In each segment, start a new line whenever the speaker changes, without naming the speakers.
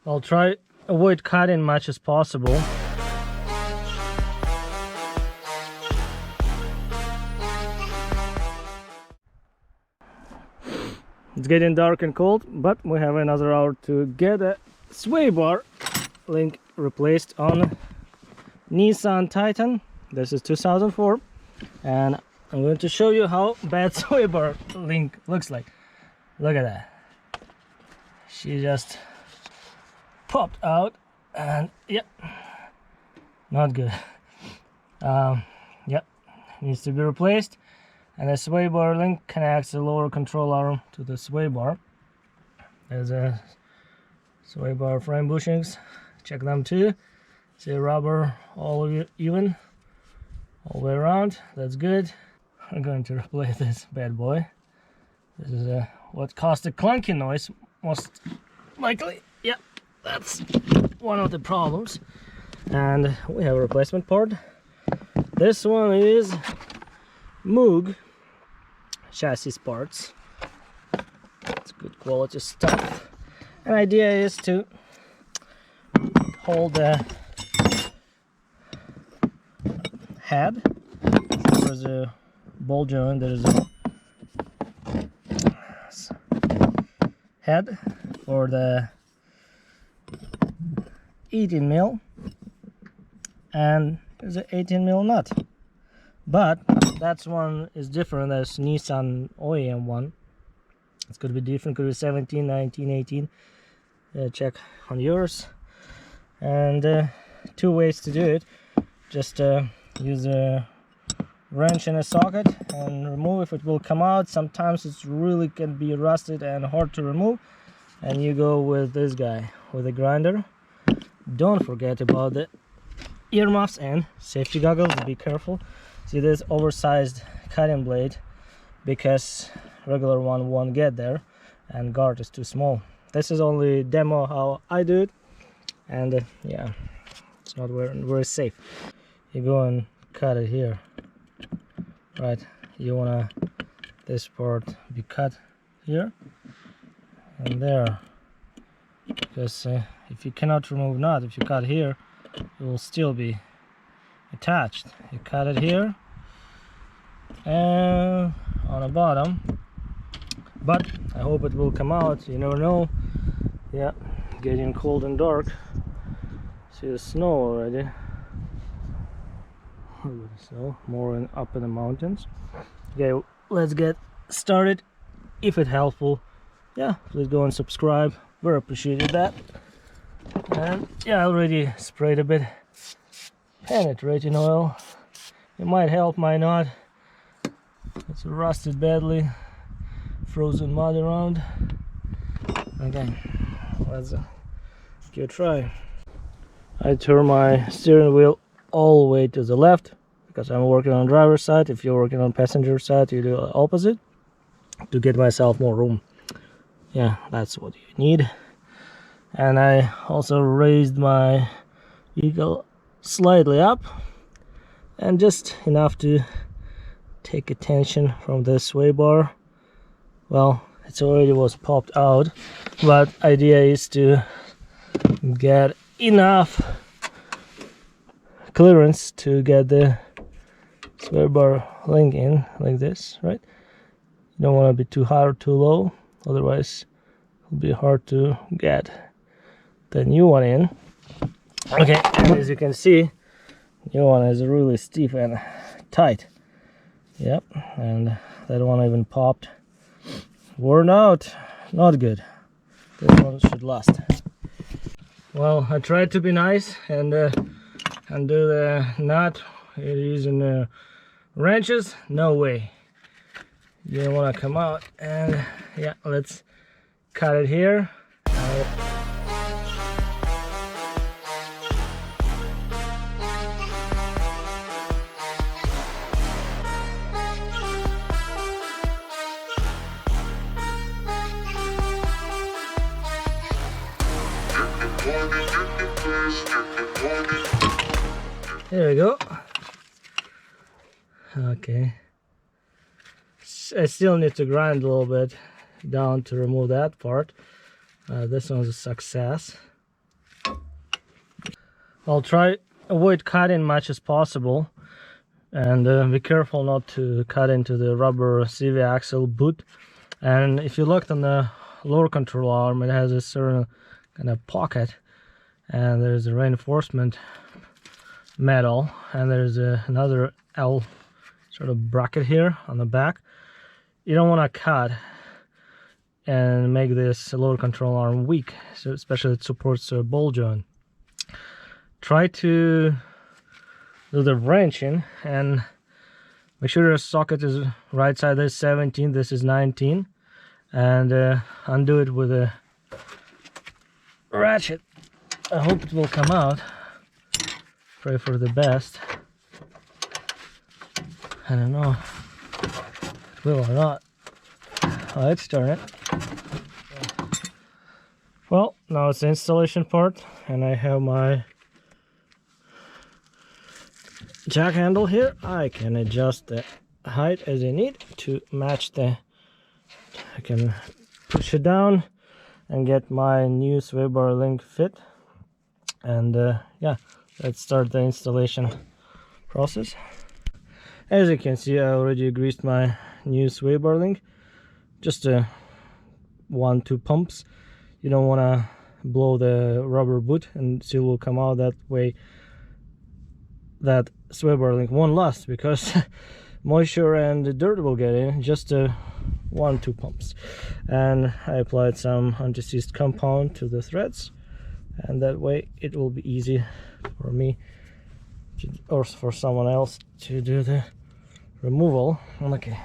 I'll try avoid cutting much as possible. It's getting dark and cold, but we have another hour to get a sway bar link replaced on Nissan Titan. This is 2004, and I'm going to show you how bad sway bar link looks like. Look at that. She just popped out, and yep, not good. Yep, needs to be replaced. And the sway bar link connects the lower control arm to the sway bar. There's a sway bar frame bushings. Check them too. See rubber all even, all the way around. That's good. I'm going to replace this bad boy. This is what caused the clunky noise, most likely. Yep, that's one of the problems. And we have a replacement part. This one is Moog chassis parts. It's good quality stuff. An idea is to hold the head. There's a ball joint. There's a head for the 18 mil, and there's an 18 mil nut. But that one is different as Nissan OEM one. It's going to be different, could be 17, 19, 18. Check on yours. And two ways to do it. Just use a wrench in a socket and remove if it will come out. Sometimes it really can be rusted and hard to remove. And you go with this guy, with a grinder. Don't forget about the earmuffs and safety goggles. Be careful. See this oversized cutting blade, because regular one won't get there and guard is too small. This is only demo how I do it, and yeah, it's not very safe. You go and cut it here, right? You wanna this part be cut here and there, because if you cannot remove nut, if you cut here, it will still be attached. You cut it here and on the bottom, but I hope it will come out. You never know. Yeah, getting cold and dark. See the snow already. Look at the snow, more up in the mountains. Okay, let's get started. If it's helpful, yeah, please go and subscribe. Very appreciated that. And yeah, I already sprayed a bit penetrating oil. It might help, might not. It's rusted badly, frozen mud around. Okay, let's give it a try. I turn my steering wheel all the way to the left because I'm working on driver's side. If you're working on passenger side, you do the opposite to get myself more room. Yeah, that's what you need. And I also raised my vehicle slightly up, and just enough to take attention from the sway bar. Well, it already was popped out, but idea is to get enough clearance to get the sway bar link in like this, right? You don't want to be too high or too low, otherwise it'll be hard to get the new one in. Okay, and as you can see, the new one is really stiff and tight. Yep, and that one even popped. Worn out, not good. This one should last. Well, I tried to be nice and undo the nut using wrenches. No way. You don't want to come out. And yeah, let's cut it here. There we go. Okay. I still need to grind a little bit down to remove that part. This one's a success. I'll try avoid cutting much as possible, and be careful not to cut into the rubber CV axle boot. And if you looked on the lower control arm, it has a certain kind of pocket, and there's a reinforcement metal, and there's another L sort of bracket here on the back. You don't want to cut and make this lower control arm weak, so especially it supports a ball joint. Try to do the wrenching and make sure your socket is right side is 17, this is 19, and undo it with a ratchet. I hope it will come out. Pray for the best. I don't know if it will or not. Let's turn it. Well, now it's the installation part, and I have my jack handle here. I can adjust the height as I need to match the, I can push it down and get my new sway bar link fit. And yeah, let's start the installation process. As you can see, I already greased my new sway bar link. Just 1-2 pumps. You don't want to blow the rubber boot, and seal will come out. That way that sway bar link won't last, because moisture and dirt will get in. Just 1-2 pumps. And I applied some undeceased compound to the threads, and that way it will be easy for me to, or for someone else to do the removal. Okay,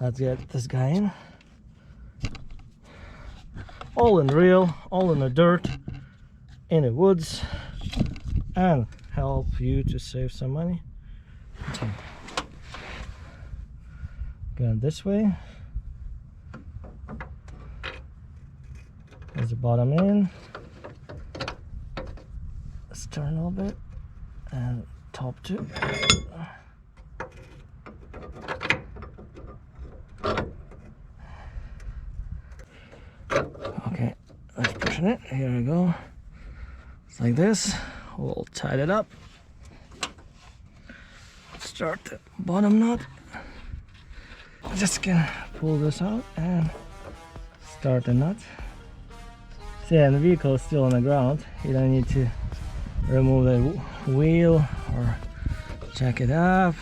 let's get this guy in. All in real, all in the dirt, in the woods, and help you to save some money. Okay. Go this way. There's the bottom in. Let's turn a little bit, and top too. Okay, let's push it. Here we go. It's like this. We'll tie it up. Start the bottom knot. Just gonna pull this out and start the knot. So yeah, the vehicle is still on the ground. You don't need to remove the wheel or jack it up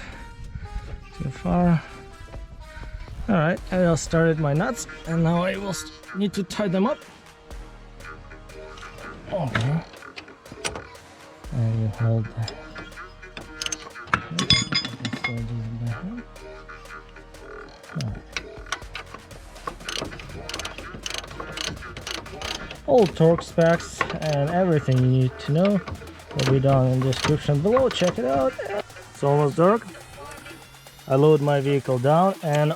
too far. Alright, I will started my nuts, and now I will need to tie them up. Okay. And you hold the... All torque specs and everything you need to know will be down in the description below. Check it out. It's almost dark. I load my vehicle down and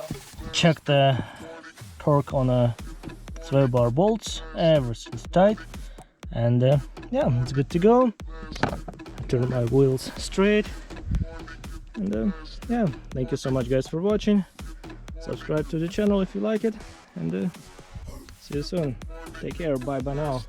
check the torque on the sway bar bolts. Everything's tight, and yeah, it's good to go. Turn my wheels straight, and yeah, thank you so much guys for watching. Subscribe to the channel if you like it, and see you soon. Take care. Bye now.